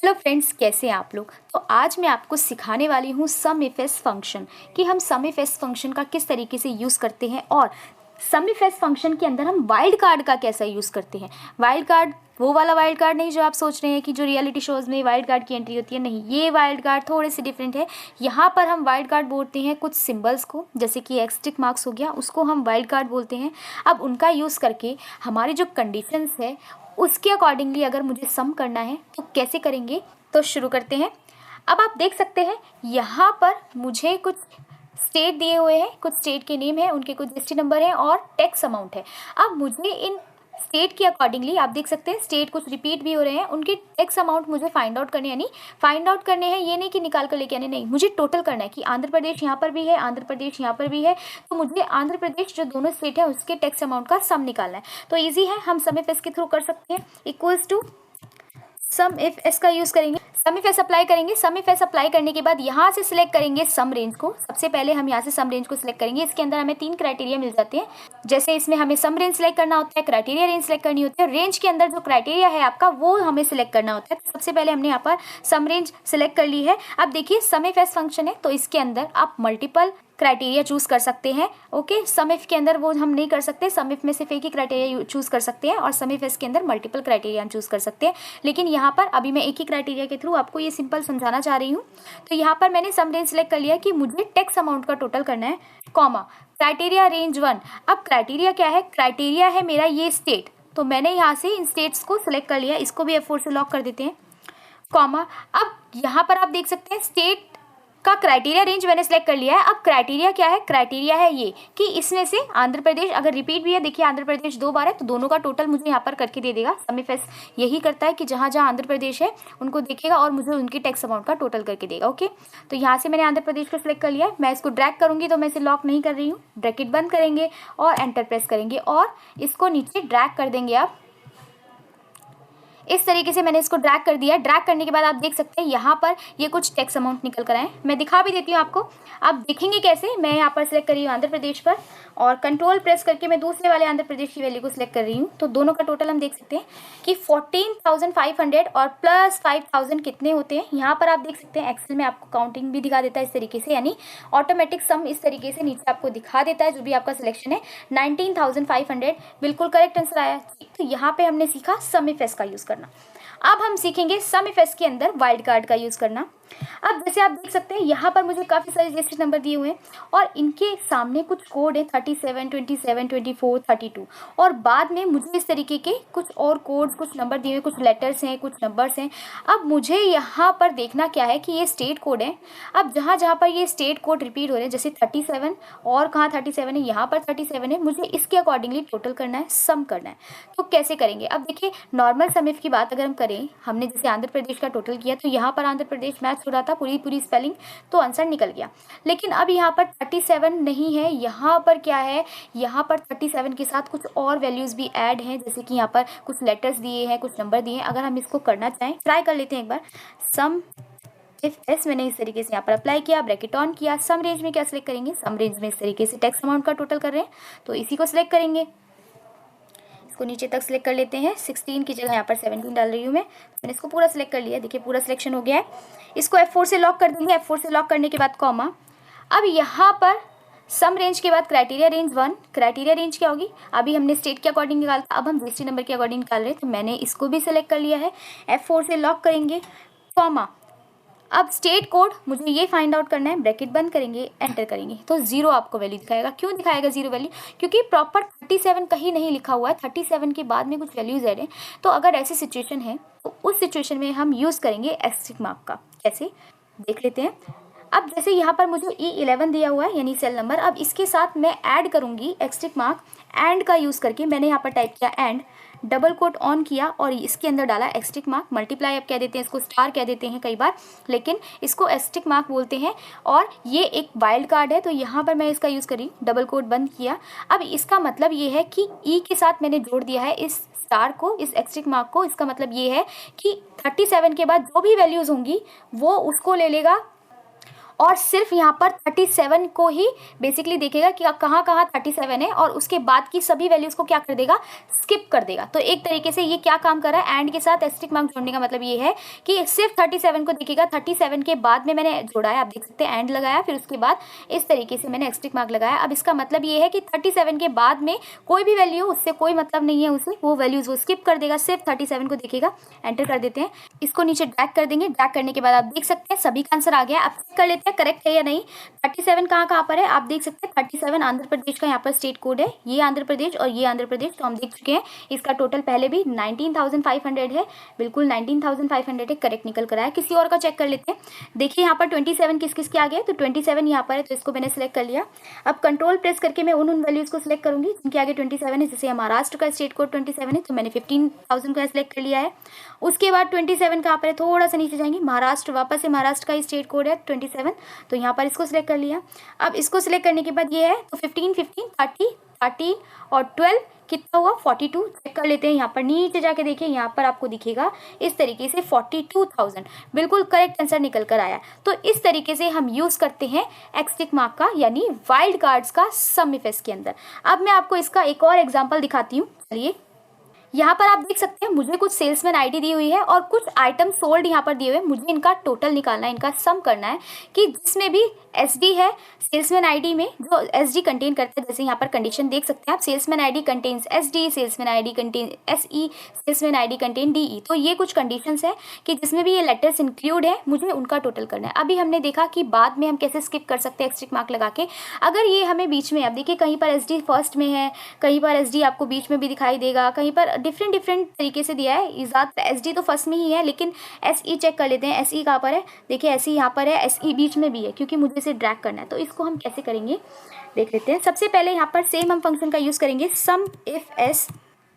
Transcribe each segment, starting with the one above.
Hello friends, कैसे हैं आप लोग। तो आज मैं आपको सिखाने वाली हूँ सम इफ एस फंक्शन कि हम सम इफ एस फंक्शन का किस तरीके से यूज़ करते हैं और सम इफ एस फंक्शन के अंदर हम वाइल्ड कार्ड का कैसा यूज़ करते हैं। वाइल्ड कार्ड वो वाला वाइल्ड कार्ड नहीं जो आप सोच रहे हैं कि जो रियलिटी शोज़ में वाइल्ड कार्ड की एंट्री होती है, नहीं, ये वाइल्ड कार्ड थोड़े से डिफरेंट है। यहाँ पर हम वाइल्ड कार्ड बोलते हैं कुछ सिंबल्स को, जैसे कि एक्स्टिक मार्क्स हो गया, उसको हम वाइल्ड कार्ड बोलते हैं। अब उनका यूज़ करके हमारी जो कंडीशंस है उसके अकॉर्डिंगली अगर मुझे सम करना है तो कैसे करेंगे, तो शुरू करते हैं। अब आप देख सकते हैं यहाँ पर मुझे कुछ स्टेट दिए हुए हैं, कुछ स्टेट के नेम है, उनके कुछ जीएसटी नंबर है और टैक्स अमाउंट है। अब मुझे इन स्टेट के अकॉर्डिंगली आप देख सकते हैं स्टेट कुछ रिपीट भी हो रहे हैं, उनके टैक्स अमाउंट मुझे फाइंड आउट करने, यानी फाइंड आउट करने हैं, ये नहीं कि निकाल कर लेके आने, नहीं, मुझे टोटल करना है कि आंध्र प्रदेश यहाँ पर भी है, आंध्र प्रदेश यहाँ पर भी है, तो मुझे आंध्र प्रदेश जो दोनों स्टेट है उसके टैक्स अमाउंट का सम निकालना है। तो ईजी है, हम सम इफ एस के थ्रू कर सकते हैं। Equals to sum ifs का यूज़ करेंगे, सम इफ एस अप्लाई करेंगे। सम इफ एस अप्लाई करने के बाद यहाँ से सिलेक्ट करेंगे सम रेंज को। सबसे पहले हम यहाँ से सम रेंज को सिलेक्ट करेंगे। इसके अंदर हमें 3 क्राइटेरिया मिल जाते हैं, जैसे इसमें हमें सम रेंज सिलेक्ट करना होता है, क्राइटेरिया रेंज सिलेक्ट करनी होती है, रेंज के अंदर जो क्राइटेरिया है आपका वो हमें सिलेक्ट करना होता है। तो सबसे पहले हमने यहाँ पर सम रेंज सिलेक्ट कर ली है। अब देखिए सम इफ एस फंक्शन है तो इसके अंदर आप मल्टीपल क्राइटेरिया चूज़ कर सकते हैं। ओके, सम इफ के अंदर वो हम नहीं कर सकते, सम इफ में सिर्फ एक ही क्राइटेरिया चूज़ कर सकते हैं और सम इफ एस के अंदर मल्टीपल क्राइटेरिया हम चूज़ कर सकते हैं। लेकिन यहाँ पर अभी मैं एक ही क्राइटेरिया के थ्रू आपको ये सिंपल समझाना चाह रही हूँ। तो यहाँ पर मैंने सम रेंज सेलेक्ट कर लिया कि मुझे टैक्स अमाउंट का टोटल करना है, कॉमा क्राइटेरिया रेंज 1। अब क्राइटेरिया क्या है, क्राइटेरिया है मेरा ये स्टेट, तो मैंने यहाँ से इन स्टेट्स को सिलेक्ट कर लिया, इसको भी F4 से लॉक कर देते हैं, कॉमा। अब यहाँ पर आप देख सकते हैं स्टेट का क्राइटेरिया रेंज मैंने सेलेक्ट कर लिया है। अब क्राइटेरिया क्या है, क्राइटेरिया है ये कि इसमें से आंध्र प्रदेश अगर रिपीट भी है, देखिए आंध्र प्रदेश 2 बार है तो दोनों का टोटल मुझे यहाँ पर करके दे देगा। सम इफ एस यही करता है कि जहाँ जहाँ आंध्र प्रदेश है उनको देखेगा और मुझे उनके टैक्स अमाउंट का टोटल करके देगा। ओके, तो यहाँ से मैंने आंध्र प्रदेश को सिलेक्ट कर लिया है। मैं इसको ड्रैग करूँगी तो मैं इसे लॉक नहीं कर रही हूँ, ब्रैकेट बंद करेंगे और एंटर प्रेस करेंगे और इसको नीचे ड्रैग कर देंगे। आप इस तरीके से मैंने इसको ड्रैग कर दिया। ड्रैग करने के बाद आप देख सकते हैं यहाँ पर ये कुछ टैक्स अमाउंट निकल कर आए। मैं दिखा भी देती हूँ आपको, आप देखेंगे कैसे। मैं यहाँ पर सिलेक्ट कर रही हूँ आंध्र प्रदेश पर और कंट्रोल प्रेस करके मैं दूसरे वाले आंध्र प्रदेश की वैल्यू को सिलेक्ट कर रही हूँ। तो दोनों का टोटल हम देख सकते हैं कि 14,500 और प्लस 5,000 कितने होते हैं। यहाँ पर आप देख सकते हैं एक्सेल में आपको काउंटिंग भी दिखा देता है इस तरीके से, यानी ऑटोमेटिक सम इस तरीके से नीचे आपको दिखा देता है जो भी आपका सिलेक्शन है। 19,500 बिल्कुल करेक्ट आंसर आया। तो यहाँ पे हमने सीखा सम इफ एस का यूज़ करना। अब हम सीखेंगे सम इफ एस के अंदर वाइल्ड कार्ड का यूज़ करना। अब जैसे आप देख सकते हैं यहाँ पर मुझे काफ़ी सारे जीएसटी नंबर दिए हुए हैं और इनके सामने कुछ कोड है 37, 27, 24, 32 और बाद में मुझे इस तरीके के कुछ और कोड्स, कुछ नंबर दिए हुए, कुछ लेटर्स हैं, कुछ नंबर्स हैं। अब मुझे यहाँ पर देखना क्या है कि ये स्टेट कोड है। अब जहाँ जहाँ पर ये स्टेट कोड रिपीट हो रहे हैं, जैसे 37 और कहाँ 37 है, यहाँ पर 37 है, मुझे इसके अकॉर्डिंगली टोटल करना है, सम करना है। तो कैसे करेंगे, अब देखिए नॉर्मल सम इफ की बात अगर हम करें, हमने जैसे आंध्र प्रदेश का टोटल किया तो यहाँ पर आंध्र प्रदेश मैच हो रहा था पूरी स्पेलिंग, तो आंसर निकल गया। लेकिन अब यहाँ पर 37 नहीं है, यहाँ पर क्या है, यहाँ पर 37 के साथ कुछ और वैल्यूज़ भी ऐड हैं, जैसे कि यहाँ पर कुछ लेटर्स दिए हैं, कुछ नंबर दिए हैं। अगर हम इसको करना चाहें, ट्राई कर लेते हैं एक बार। सम इफ एस मैंने इस तरीके से यहाँ पर अप्लाई किया, ब्रैकेट ऑन किया। सम रेंज में क्या सिलेक्ट करेंगे, सम रेंज में इस तरीके से टैक्स अमाउंट का टोटल कर रहे हैं तो इसी को सिलेक्ट करेंगे। इसको नीचे तक सिलेक्ट कर लेते हैं। 16 की जगह यहाँ पर 17 डाल रही हूँ मैंने इसको पूरा सिलेक्ट कर लिया। देखिए पूरा सिलेक्शन हो गया है। इसको F4 से लॉक कर देंगे। F4 से लॉक करने के बाद कॉमा। अब यहाँ पर सम रेंज के बाद क्राइटेरिया रेंज 1, क्राइटेरिया रेंज क्या होगी, अभी हमने स्टेट के अकॉर्डिंग निकाला था, अब हम जीएसटी नंबर के अकॉर्डिंग निकाल रहे हैं, तो मैंने इसको भी सिलेक्ट कर लिया है। F4 से लॉक करेंगे, कॉमा। अब स्टेट कोड मुझे ये फाइंड आउट करना है, ब्रैकेट बंद करेंगे, एंटर करेंगे तो 0 आपको वैल्यू दिखाएगा। क्यों दिखाएगा 0 वैल्यू, क्योंकि प्रॉपर 37 कहीं नहीं लिखा हुआ है, 37 के बाद में कुछ वैल्यूज ऐड हैं। तो अगर ऐसी सिचुएशन है तो उस सिचुएशन में हम यूज़ करेंगे एक्स्ट्रिक मार्क का। कैसे देख लेते हैं। अब जैसे यहाँ पर मुझे E11 दिया हुआ है, यानी सेल नंबर, अब इसके साथ मैं ऐड करूँगी एक्स्ट्रिक मार्क। एंड का यूज़ करके मैंने यहाँ पर टाइप किया एंड, डबल कोट ऑन किया और इसके अंदर डाला एक्स्ट्रिक मार्क। मल्टीप्लाई अब कह देते हैं इसको, स्टार कह देते हैं कई बार, लेकिन इसको एक्स्ट्रिक मार्क बोलते हैं। और ये एक वाइल्ड कार्ड है तो यहाँ पर मैं इसका यूज़ करी, डबल कोट बंद किया। अब इसका मतलब ये है कि ई के साथ मैंने जोड़ दिया है इस स्टार को, इस एक्स्ट्रिक मार्क को। इसका मतलब ये है कि 37 के बाद जो भी वैल्यूज़ होंगी वो उसको ले लेगा और सिर्फ यहाँ पर 37 को ही बेसिकली देखेगा कि कहाँ कहाँ 37 है, और उसके बाद की सभी वैल्यूज़ को क्या कर देगा, स्किप कर देगा। तो एक तरीके से ये क्या काम कर रहा है, एंड के साथ एस्टेरिस्क मार्क जोड़ने का मतलब ये है कि सिर्फ 37 को देखेगा, 37 के बाद में मैंने जोड़ा है, आप देख सकते हैं एंड लगाया, फिर उसके बाद इस तरीके से मैंने एस्टेरिस्क मार्क लगाया। अब इसका मतलब ये है कि 37 के बाद में कोई भी वैल्यू उससे कोई मतलब नहीं है, उसे वो वैल्यूज़ वो स्किप कर देगा, सिर्फ 37 को देखेगा। एंटर कर देते हैं, इसको नीचे ड्रैग कर देंगे। ड्रैग करने के बाद आप देख सकते हैं सभी का आंसर आ गया। अब चेक कर लेते हैं करेक्ट है या नहीं। 37 कहाँ पर है, आप देख सकते हैं 37 आंध्र प्रदेश का यहाँ पर स्टेट कोड है, ये आंध्र प्रदेश और ये आंध्र प्रदेश, तो हम देख चुके हैं। इसका टोटल पहले भी 19,500 है, बिल्कुल 19,500 है, करेक्ट निकल कर आया। किसी और का चेक कर लेते हैं। देखिए यहाँ पर 27 किस किस के आ गए, तो 27 यहाँ पर है, तो इसको मैंने सेलेक्ट कर लिया। अब कंट्रोल प्रेस करके मैं उन वैल्यूज़ को सिलेक्ट करूंगी जिनके आगे 27 है। जैसे महाराष्ट्र का स्टेट कोड 27 है, तो मैंने 15,000 का सिलेक्ट कर लिया है। उसके बाद 27 कहाँ पर है, थोड़ा सा नीचे जाएंगे, महाराष्ट्र, वापस से महाराष्ट्र का स्टेट कोड है 27, तो यहाँ पर इसको सिलेक्ट कर लिया। अब इसको सिलेक्ट करने के बाद ये है, तो 15, 15, 30, 13 और 12 कितना हुआ, 42। चेक कर लेते हैं, यहाँ पर नीचे जाके देखिए, यहाँ पर आपको दिखेगा इस तरीके से 42,000, बिल्कुल करेक्ट आंसर निकल कर आया। तो इस तरीके से हम यूज़ करते हैं एस्टेरिस्क मार्क का, यानी वाइल्ड कार्ड्स का सम इफ एस के अंदर। अब मैं आपको इसका एक और एग्जाम्पल दिखाती हूँ। चलिए, यहाँ पर आप देख सकते हैं मुझे कुछ सेल्समैन आईडी दी हुई है और कुछ आइटम सोल्ड यहाँ पर दिए हुए हैं। मुझे इनका टोटल निकालना है, इनका सम करना है कि जिसमें भी एसडी है सेल्समैन आईडी में, जो एसडी कंटेन करते हैं। जैसे यहाँ पर कंडीशन देख सकते हैं आप, salesman ID contains SD, salesman ID contain SE, salesman ID contain DE. तो ये कुछ कंडीशंस है कि जिसमें भी ये लेटर्स इंक्लूड है, मुझे उनका टोटल करना है। अभी हमने देखा कि बाद में हम कैसे स्किप कर सकते हैं एस्टेरिस्क मार्क लगा के। अगर ये हमें बीच में, अब देखिए कहीं पर एसडी फर्स्ट में है, कहीं पर एसडी आपको बीच में भी दिखाई देगा, कहीं पर डिफरेंट तरीके से दिया है। ज़्यादा एसडी तो फर्स्ट में ही है, लेकिन एसई चेक कर लेते हैं। एसई कहाँ पर है, देखिए एसई यहाँ पर है, एसई बीच में भी है, क्योंकि मुझे इसे ड्रैग करना है। तो इसको हम कैसे करेंगे देख लेते हैं। सबसे पहले यहाँ पर सेम हम फंक्शन का यूज़ करेंगे, सम इफ एस।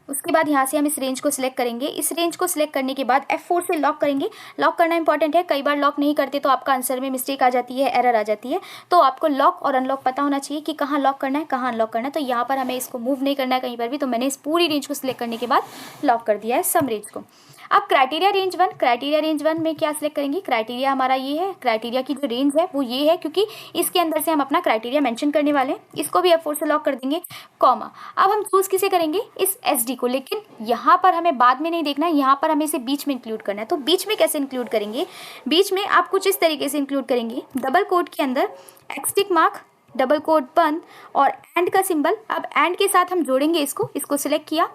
उसके बाद यहाँ से हम इस रेंज को सिलेक्ट करेंगे। इस रेंज को सिलेक्ट करने के बाद F4 से लॉक करेंगे। लॉक करना इंपॉर्टेंट है, कई बार लॉक नहीं करते तो आपका आंसर में मिस्टेक आ जाती है, एरर आ जाती है। तो आपको लॉक और अनलॉक पता होना चाहिए कि कहाँ लॉक करना है, कहाँ अनलॉक करना है। तो यहाँ पर हमें इसको मूव नहीं करना है कहीं पर भी, तो मैंने इस पूरी रेंज को सिलेक्ट करने के बाद लॉक कर दिया है सम रेंज को। अब क्राइटेरिया रेंज वन में क्या सिलेक्ट करेंगे, क्राइटेरिया हमारा ये है, क्राइटेरिया की जो रेंज है वो ये है, क्योंकि इसके अंदर से हम अपना क्राइटेरिया मेंशन करने वाले हैं। इसको भी F4 से लॉक कर देंगे, कॉमा। अब हम चूज़ किसे करेंगे, इस SD को, लेकिन यहाँ पर हमें बाद में नहीं देखना है, यहाँ पर हमें इसे बीच में इंक्लूड करना है। तो बीच में कैसे इंक्लूड करेंगे, बीच में आप कुछ इस तरीके से इंक्लूड करेंगे, डबल कोड के अंदर एस्टेरिस्क मार्क, डबल कोड बंद और एंड का सिंबल। अब एंड के साथ हम जोड़ेंगे इसको सिलेक्ट किया,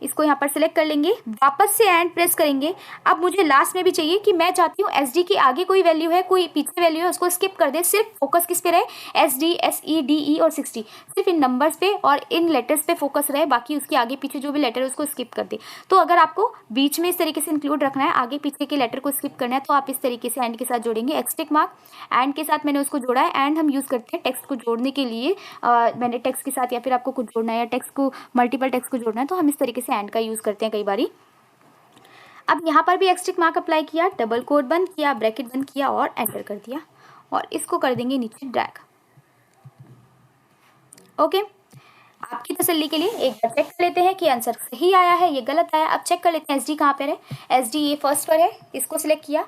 इसको यहाँ पर सिलेक्ट कर लेंगे, वापस से एंड प्रेस करेंगे। अब मुझे लास्ट में भी चाहिए कि मैं चाहती हूँ एसडी के आगे कोई वैल्यू है, कोई पीछे वैल्यू है, उसको स्किप कर दे, सिर्फ फोकस किस पे रहे, एसडी, एसई, डीई और 60, सिर्फ इन नंबर्स पे और इन लेटर्स पे फोकस रहे, बाकी उसके आगे पीछे जो भी लेटर है उसको स्किप कर दे। तो अगर आपको बीच में इस तरीके से इंक्लूड रखना है, आगे पीछे के लेटर को स्किप करना है, तो आप इस तरीके से एंड के साथ जोड़ेंगे। एस्टेरिस्क मार्क एंड के साथ मैंने उसको जोड़ा है। एंड हम यूज़ करते हैं टेक्स्ट को जोड़ने के लिए, मैंने टेक्स्ट के साथ, या फिर आपको कुछ जोड़ना है या टेक्स्ट को, मल्टीपल टेक्स्ट को जोड़ना है, तो हम इस तरीके से एंड का यूज़ करते हैं कई बारी। अब यहाँ पर भी एस्टेरिस्क मार्क अप्लाई किया, डबल कोट बंद किया, ब्रैकेट बंद किया और एंटर कर दिया, और इसको कर देंगे नीचे ड्रैग। ओके, आपकी तसल्ली के लिए एक बार चेक कर लेते हैं कि आंसर सही आया है, ये गलत आया। अब चेक कर लेते हैं एसडी कहाँ पर है। एसडी ये फर्स्ट पर है, इसको सिलेक्ट किया,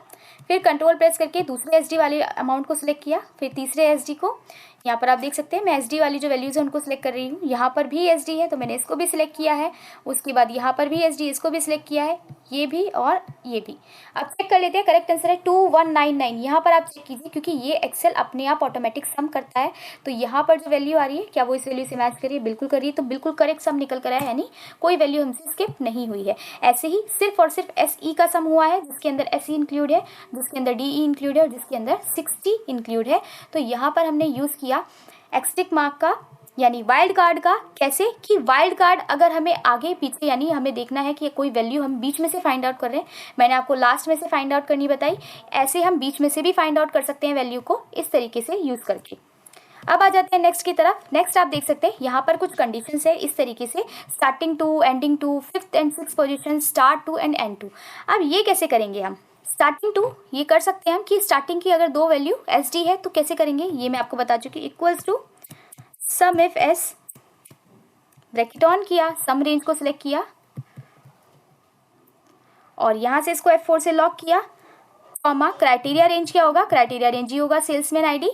फिर कंट्रोल प्रेस करके दूसरे एसडी वाले अमाउंट को सिलेक्ट किया, फिर तीसरे एसडी को। यहाँ पर आप देख सकते हैं मैं एसडी वाली जो वैल्यूज़ है उनको सिलेक्ट कर रही हूँ। यहाँ पर भी एसडी है तो मैंने इसको भी सिलेक्ट किया है। उसके बाद यहाँ पर भी एसडी, इसको भी सिलेक्ट किया है, ये भी और ये भी। अब चेक कर लेते हैं, करेक्ट आंसर है 2199। यहाँ पर आप चेक कीजिए, क्योंकि ये एक्सेल अपने आप ऑटोमेटिक सम करता है। तो यहाँ पर जो वैल्यू आ रही है, क्या वो इस वैल्यू से मैच करिए, बिल्कुल करिए, तो बिल्कुल करेक्ट सम निकल कर आया, यानी कोई वैल्यू हमसे स्किप नहीं हुई है। ऐसे ही सिर्फ और सिर्फ एसई का सम हुआ है, जिसके अंदर एसई इंक्लूड है, जिसके अंदर डीई इंक्लूड है और जिसके अंदर 60 इंक्लूड है। तो यहाँ पर हमने यूज़ किया एस्टेरिस्क मार्क का, यानी वाइल्ड कार्ड का। कैसे कि वाइल्ड कार्ड अगर हमें आगे पीछे, यानी हमें देखना है कि कोई वैल्यू हम बीच में से फाइंड आउट कर रहे हैं, मैंने आपको लास्ट में से फाइंड आउट करनी बताई, ऐसे हम बीच में से भी फाइंड आउट कर सकते हैं वैल्यू को, इस तरीके से यूज़ करके। अब आ जाते हैं नेक्स्ट की तरफ। नेक्स्ट आप देख सकते हैं यहाँ पर कुछ कंडीशंस है इस तरीके से, starting two, ending two, 5th and 6th position, start two and end two. अब ये कैसे करेंगे हम, स्टार्टिंग टू ये कर सकते हैं हम कि स्टार्टिंग की अगर दो वैल्यू एस डी है तो कैसे करेंगे, ये मैं आपको बता चुकी। Equals to sum ifs, bracket on किया, सम रेंज को सिलेक्ट किया और यहाँ से इसको F4 से लॉक किया, कॉमा क्राइटेरिया रेंज क्या होगा, क्राइटेरिया रेंज ही होगा सेल्समैन आईडी,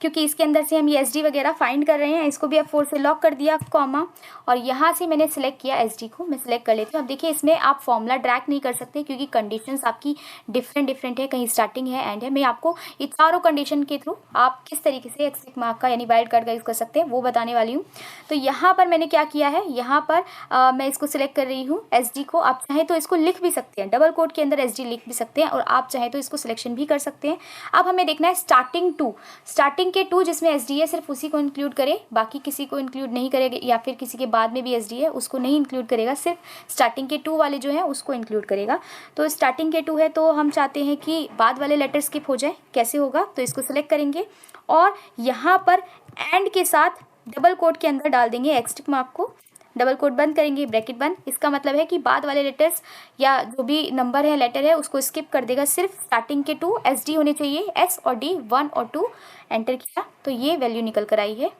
क्योंकि इसके अंदर से हम ये एसडी वगैरह फाइंड कर रहे हैं। इसको भी F4 से लॉक कर दिया, कॉमा, और यहाँ से मैंने सिलेक्ट किया एसडी को, मैं सिलेक्ट कर लेती हूँ। अब देखिए इसमें आप फॉर्मूला ड्रैग नहीं कर सकते क्योंकि कंडीशंस आपकी डिफरेंट है, कहीं स्टार्टिंग है, एंड है। मैं आपको ये चारों कंडीशन के थ्रू आप किस तरीके से एक्स मार्क का यानी वाइल्ड कार्ड का यूज़ कर सकते हैं वो बताने वाली हूँ। तो यहाँ पर मैंने क्या किया है, यहाँ पर मैं इसको सिलेक्ट कर रही हूँ एसडी को। आप चाहें तो इसको लिख भी सकते हैं, डबल कोट के अंदर एसडी लिख भी सकते हैं, और आप चाहें तो इसको सिलेक्शन भी कर सकते हैं। अब हमें देखना है स्टार्टिंग के टू जिसमें एसडी है सिर्फ उसी को इंक्लूड करे, बाकी किसी को इंक्लूड नहीं करेगा, या फिर किसी के बाद में भी एसडी है उसको नहीं इंक्लूड करेगा, सिर्फ स्टार्टिंग के 2 वाले जो हैं उसको इंक्लूड करेगा। तो स्टार्टिंग के 2 है तो हम चाहते हैं कि बाद वाले लेटर स्किप हो जाए, कैसे होगा, तो इसको सिलेक्ट करेंगे और यहाँ पर एंड के साथ डबल कोट के अंदर डाल देंगे एक्स्टिक मार्क को, डबल कोट बंद करेंगे, ब्रैकेट बंद। इसका मतलब है कि बाद वाले लेटर्स या जो भी नंबर है, लेटर है, उसको स्किप कर देगा, सिर्फ स्टार्टिंग के 2 एसडी होने चाहिए, एस और डी, 1 और 2। एंटर किया तो ये वैल्यू निकल कर आई है,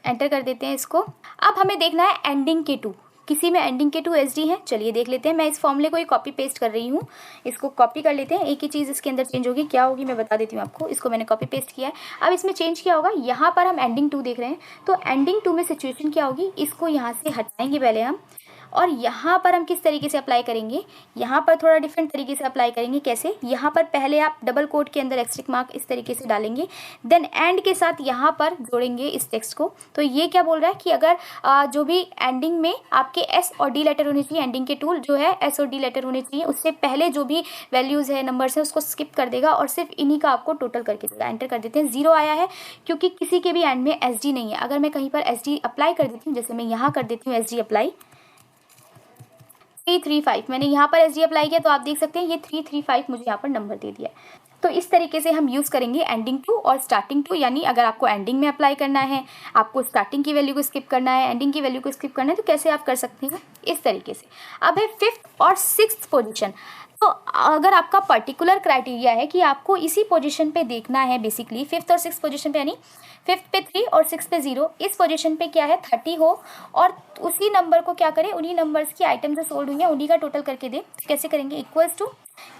एंटर कर देते हैं इसको। अब हमें देखना है एंडिंग के 2, किसी में एंडिंग के 2 एसडी हैं, चलिए देख लेते हैं। मैं इस फॉर्मूले को ही कॉपी पेस्ट कर रही हूँ, इसको कॉपी कर लेते हैं। एक ही चीज़ इसके अंदर चेंज होगी, क्या होगी मैं बता देती हूँ आपको। इसको मैंने कॉपी पेस्ट किया है। अब इसमें चेंज क्या होगा, यहाँ पर हम एंडिंग 2 देख रहे हैं, तो एंडिंग 2 में सिचुएशन क्या होगी, इसको यहाँ से हटाएंगे पहले हम, और यहाँ पर हम किस तरीके से अप्लाई करेंगे, यहाँ पर थोड़ा डिफरेंट तरीके से अप्लाई करेंगे। कैसे, यहाँ पर पहले आप डबल कोट के अंदर एक्स्ट्रिक मार्क इस तरीके से डालेंगे, देन एंड के साथ यहाँ पर जोड़ेंगे इस टेक्स्ट को। तो ये क्या बोल रहा है कि अगर जो भी एंडिंग में आपके एस और डी लेटर होने चाहिए, एंडिंग के टूल जो है एस और डी लेटर होने चाहिए, उससे पहले जो भी वैल्यूज़ है, नंबर्स है, उसको स्किप कर देगा और सिर्फ इन्हीं का आपको टोटल करके देगा। एंटर कर देते हैं। 0 आया है क्योंकि किसी के भी एंड में एस डी नहीं है। अगर मैं कहीं पर एस डी अप्लाई कर देती हूँ, जैसे मैं यहाँ कर देती हूँ एस डी अप्लाई 335, मैंने यहाँ पर एसडी अप्लाई किया तो आप देख सकते हैं ये 335 मुझे यहाँ पर नंबर दे दिया है। तो इस तरीके से हम यूज़ करेंगे एंडिंग 2 और स्टार्टिंग 2, यानी अगर आपको एंडिंग में अप्लाई करना है, आपको स्टार्टिंग की वैल्यू को स्किप करना है, एंडिंग की वैल्यू को स्किप करना है, तो कैसे आप कर सकते हैं इस तरीके से। अब है 5th और 6th पोजीशन। तो अगर आपका पर्टिकुलर क्राइटेरिया है कि आपको इसी पोजीशन पे देखना है, बेसिकली 5th और 6th पोजीशन पे, यानी 5th पे 3 और 6th पे 0, इस पोजीशन पे क्या है 30 हो, और उसी नंबर को क्या करें, उन्हीं नंबर्स की आइटम जो सोल्ड हुई हैं उन्हीं का टोटल करके दे। कैसे करेंगे, इक्वल्स टू,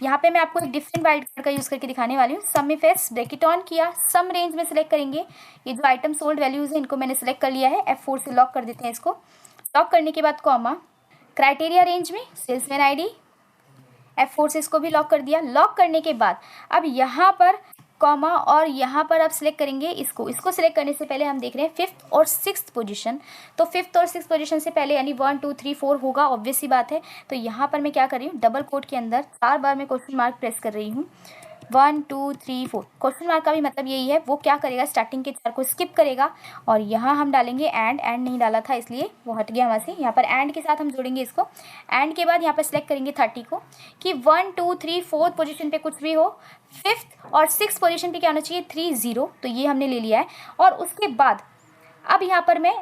यहाँ पे मैं आपको एक डिफरेंट वाइल्ड कार्ड का यूज़ करके दिखाने वाली हूँ। सम इफ एस, ब्रैकेट ऑन किया, सम रेंज में सिलेक्ट करेंगे, ये जो आइटम सोल्ड वैल्यूज़ हैं इनको मैंने सिलेक्ट कर लिया है, F4 से लॉक कर देते हैं इसको। लॉक करने के बाद कॉमा, क्राइटेरिया रेंज में सेल्समैन आईडी, F4 से इसको भी लॉक कर दिया। लॉक करने के बाद अब यहाँ पर कॉमा, और यहाँ पर आप सिलेक्ट करेंगे इसको सिलेक्ट करने से पहले हम देख रहे हैं 5th और 6th पोजीशन। तो 5th और 6th पोजीशन से पहले यानी 1 2 3 4 होगा, ऑब्वियस सी बात है। तो यहाँ पर मैं क्या कर रही हूँ, डबल कोट के अंदर 4 बार मैं क्वेश्चन मार्क प्रेस कर रही हूँ, 1 2 3 4। क्वेश्चन मार्क का भी मतलब यही है, वो क्या करेगा, स्टार्टिंग के 4 को स्किप करेगा, और यहाँ हम डालेंगे एंड नहीं डाला था इसलिए वो हट गया वहाँ से। यहाँ पर एंड के साथ हम जोड़ेंगे इसको। एंड के बाद यहाँ पर सिलेक्ट करेंगे 30 को, कि 1 2 3 4 पोजीशन पे कुछ भी हो, 5th और 6th पोजीशन पे क्या होना चाहिए 3 0, तो ये हमने ले लिया है। और उसके बाद अब यहाँ पर मैं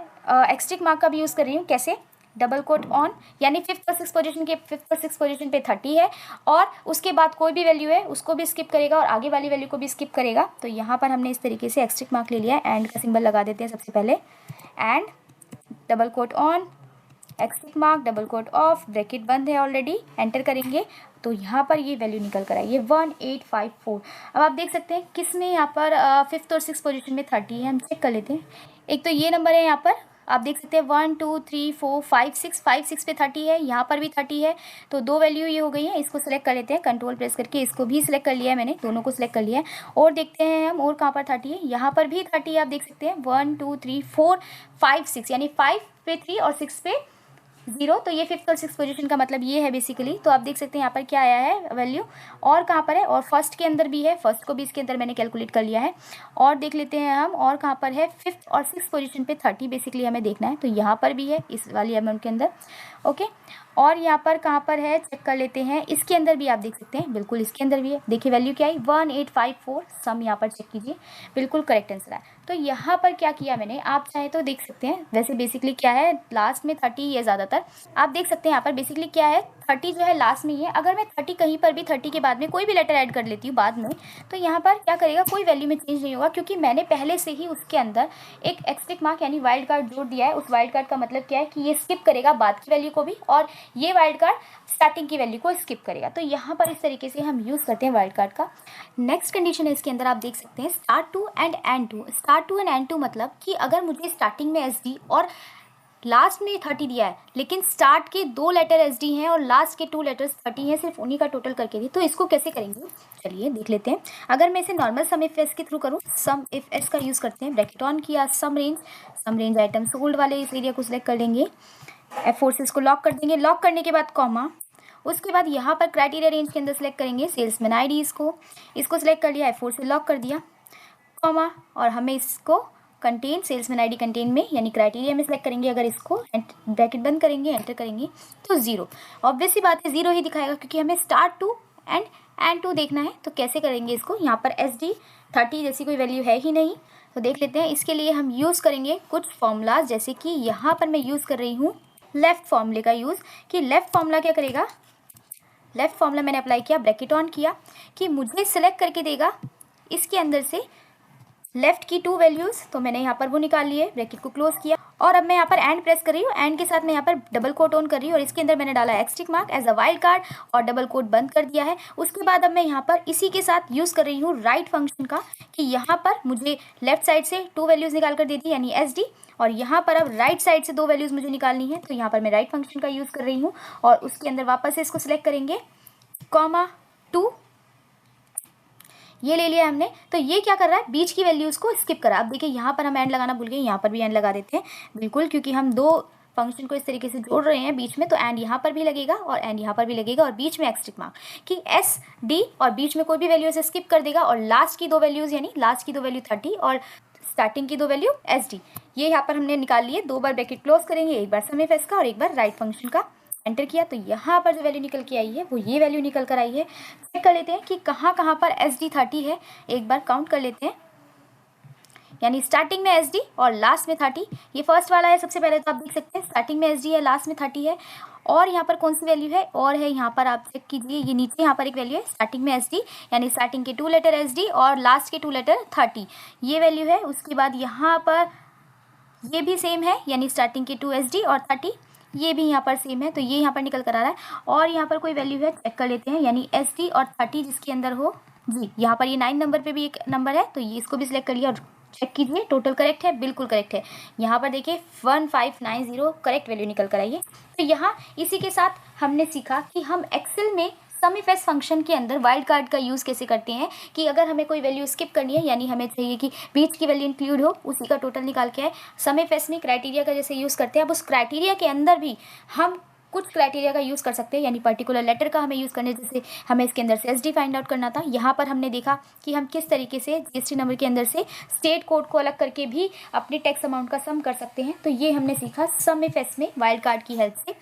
एक्स्ट्रिक मार्क का भी यूज़ कर रही हूँ। कैसे, डबल कोट ऑन, यानी 5th और 6th पोजीशन पे 30 है, और उसके बाद कोई भी वैल्यू है उसको भी स्किप करेगा और आगे वाली वैल्यू को भी स्किप करेगा। तो यहाँ पर हमने इस तरीके से एक्स्ट्रिक मार्क ले लिया है। एंड का सिंबल लगा देते हैं सबसे पहले, and double quote on, asterisk mark, double quote off, bracket बंद है ऑलरेडी, एंटर करेंगे तो यहाँ पर ये वैल्यू निकल कर आई, ये 1854। अब आप देख सकते हैं किस में यहाँ पर 5th और 6th पोजीशन में 30 है, हम चेक कर लेते हैं। एक तो ये नंबर है, यहाँ पर आप देख सकते हैं 1 2 3 4 5 6 पे 30 है, यहाँ पर भी 30 है, तो 2 वैल्यू ये हो गई है। इसको सिलेक्ट कर लेते हैं, कंट्रोल प्रेस करके इसको भी सिलेक्ट कर लिया है मैंने, दोनों को सिलेक्ट कर लिया है। और देखते हैं हम और कहाँ पर 30 है, यहाँ पर भी 30 है, आप देख सकते हैं 1 2 3 4 5 6, यानी 5 पे 3 और 6 पे 0, तो ये 5th और 6th पोजीशन का मतलब ये है बेसिकली। तो आप देख सकते हैं यहाँ पर क्या आया है वैल्यू, और कहाँ पर है, और फर्स्ट के अंदर भी है, फर्स्ट को भी इसके अंदर मैंने कैलकुलेट कर लिया है। और देख लेते हैं हम, और कहाँ पर है 5th और 6th पोजीशन पे 30 बेसिकली हमें देखना है, तो यहाँ पर भी है इस वाली अमाउंट के अंदर। ओके, और यहाँ पर कहाँ पर है चेक कर लेते हैं, इसके अंदर भी आप देख सकते हैं, बिल्कुल इसके अंदर भी है। देखिए वैल्यू क्या आई 1854, सम यहाँ पर चेक कीजिए, बिल्कुल करेक्ट आंसर है। तो यहाँ पर क्या किया मैंने, आप चाहे तो देख सकते हैं, वैसे बेसिकली क्या है लास्ट में 30 है ज़्यादातर, आप देख सकते हैं यहाँ पर बेसिकली क्या है 30 जो है लास्ट में ही है। अगर मैं 30 कहीं पर भी 30 के बाद में कोई भी लेटर ऐड कर लेती हूँ बाद में, तो यहाँ पर क्या करेगा, कोई वैल्यू में चेंज नहीं होगा, क्योंकि मैंने पहले से ही उसके अंदर एक एक्स्ट्रिक मार्क यानी वाइल्ड कार्ड जोड़ दिया है। उस वाइल्ड कार्ड का मतलब क्या है कि ये स्किप करेगा बाद की वैल्यू को भी, और ये वाइल्ड कार्ड स्टार्टिंग की वैल्यू को स्किप करेगा। तो यहाँ पर इस तरीके से हम यूज़ करते हैं वाइल्ड कार्ड का। नेक्स्ट कंडीशन है इसके अंदर, आप देख सकते हैं start two and end two. Start two and end two मतलब कि अगर मुझे स्टार्टिंग में SD और लास्ट में 30 दिया है, लेकिन स्टार्ट के 2 लेटर SD हैं और लास्ट के 2 लेटर्स 30 हैं, सिर्फ उन्हीं का टोटल करके दी, तो इसको कैसे करेंगे चलिए देख लेते हैं। अगर मैं इसे नॉर्मल सम इफ एस के थ्रू करूँ, सम इफ एस का यूज़ करते हैं, ब्रैकेट ऑन किया, सम रेंज आइटम सोल्ड वाले इस एरिया को सिलेक्ट कर लेंगे, F4 से इसको लॉक कर देंगे, लॉक करने के बाद कॉमा, उसके बाद यहाँ पर क्राइटेरिया रेंज के अंदर सेलेक्ट करेंगे सेल्समैन ID, इसको सिलेक्ट कर लिया, F4 से लॉक कर दिया, कॉमा, और हमें इसको कंटेन सेल्समैन ID कंटेन में यानी क्राइटेरिया में सेलेक्ट करेंगे। अगर इसको ब्रैकेट बंद करेंगे, एंटर करेंगे, तो 0, ऑब्वियस सी बात है 0 ही दिखाएगा, क्योंकि हमें स्टार्ट टू एंड टू देखना है। तो कैसे करेंगे इसको, यहाँ पर SD 30 जैसी कोई वैल्यू है ही नहीं, तो देख लेते हैं। इसके लिए हम यूज़ करेंगे कुछ फॉर्मूलाज, जैसे कि यहाँ पर मैं यूज़ कर रही हूँ लेफ़्ट फॉर्मूले का यूज़, कि लेफ़्ट फॉर्मूला क्या करेगा, लेफ़्ट फॉर्मूला मैंने अप्लाई किया, ब्रैकेट ऑन किया, कि मुझे सिलेक्ट करके देगा इसके अंदर से लेफ्ट की 2 वैल्यूज़, तो मैंने यहाँ पर वो निकाल लिए, ब्रैकेट को क्लोज किया, और अब मैं यहाँ पर एंड प्रेस कर रही हूँ, एंड के साथ मैं यहाँ पर डबल कोट ऑन कर रही हूँ, और इसके अंदर मैंने डाला asterisk mark as a wild card और डबल कोट बंद कर दिया है। उसके बाद अब मैं यहाँ पर इसी के साथ यूज़ कर रही हूँ राइट फंक्शन का, कि यहाँ पर मुझे लेफ्ट साइड से 2 वैल्यूज़ निकाल कर देती यानी SD, और यहाँ पर अब राइट साइड से 2 वैल्यूज़ मुझे निकालनी है, तो यहाँ पर मैं राइट फंक्शन का यूज़ कर रही हूँ, और उसके अंदर वापस से इसको सिलेक्ट करेंगे, कॉमा 2, ये ले लिया हमने। तो ये क्या कर रहा है, बीच की वैल्यूज़ को स्किप करा। अब देखिए यहाँ पर हम एंड लगाना भूल गए, यहाँ पर भी एंड लगा देते हैं बिल्कुल, क्योंकि हम 2 फंक्शन को इस तरीके से जोड़ रहे हैं बीच में, तो एंड यहाँ पर भी लगेगा और एंड यहाँ पर भी लगेगा, और बीच में एक्स्ट्रिक मार्क कि SD, और बीच में कोई भी वैल्यू से स्किप कर देगा, और लास्ट की 2 वैल्यूज़ यानी लास्ट की 2 वैल्यू 30 और स्टार्टिंग की 2 वैल्यू SD, ये यहाँ पर हमने निकाल लिए। 2 बार ब्रैकेट क्लोज करेंगे, एक बार सम इफ एस का और एक बार राइट फंक्शन का, एंटर किया, तो यहाँ पर जो वैल्यू निकल के आई है वो ये वैल्यू निकल कर आई है। चेक कर लेते हैं कि कहाँ कहाँ पर SD 30 है, एक बार काउंट कर लेते हैं, यानी स्टार्टिंग में SD और लास्ट में 30, ये फर्स्ट वाला है सबसे पहले, तो आप देख सकते हैं स्टार्टिंग में SD है, लास्ट में 30 है। और यहाँ पर कौन सी वैल्यू है, और है यहाँ पर, आप चेक कीजिए, ये नीचे यहाँ पर एक वैल्यू है स्टार्टिंग में SD, यानी स्टार्टिंग के 2 लेटर SD और लास्ट के 2 लेटर 30, ये वैल्यू है। उसके बाद यहाँ पर ये भी सेम है, यानी स्टार्टिंग के 2 SD और 30, ये भी यहाँ पर सेम है, तो ये यहाँ पर निकल कर आ रहा है। और यहाँ पर कोई वैल्यू है, चेक कर लेते हैं, यानी SD और 30 जिसके अंदर हो, जी यहाँ पर ये 9 नंबर पे भी एक नंबर है, तो ये इसको भी सिलेक्ट कर लिया, और चेक कीजिए टोटल करेक्ट है, बिल्कुल करेक्ट है। यहाँ पर देखिए 1590 करेक्ट वैल्यू निकल कर आई है। तो यहाँ इसी के साथ हमने सीखा कि हम एक्सेल में सम इफ एस फंक्शन के अंदर वाइल्ड कार्ड का यूज़ कैसे करते हैं, कि अगर हमें कोई वैल्यू स्किप करनी है, यानी हमें चाहिए कि बीच की वैल्यू इंक्लूड हो, उसी का टोटल निकाल के आए। सम इफ एस में क्राइटेरिया का जैसे यूज़ करते हैं, अब उस क्राइटेरिया के अंदर भी हम कुछ क्राइटेरिया का यूज़ कर सकते हैं, यानी पर्टिकुलर लेटर का हमें यूज़ करने, जैसे हमें इसके अंदर से SD फाइंड आउट करना था। यहाँ पर हमने देखा कि हम किस तरीके से GST नंबर के अंदर से स्टेट कोड को अलग करके भी अपने टैक्स अमाउंट का सम कर सकते हैं। तो ये हमने सीखा सम इफ एस में वाइल्ड कार्ड की हेल्प से।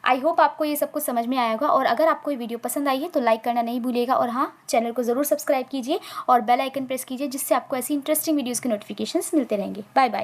आई होप आपको ये सब कुछ समझ में आया होगा, और अगर आपको ये वीडियो पसंद आई है तो लाइक करना नहीं भूलिएगा, और हाँ, चैनल को ज़रूर सब्सक्राइब कीजिए और बेल आइकन प्रेस कीजिए, जिससे आपको ऐसी इंटरेस्टिंग वीडियोज़ के नोटिफिकेशंस मिलते रहेंगे। Bye bye.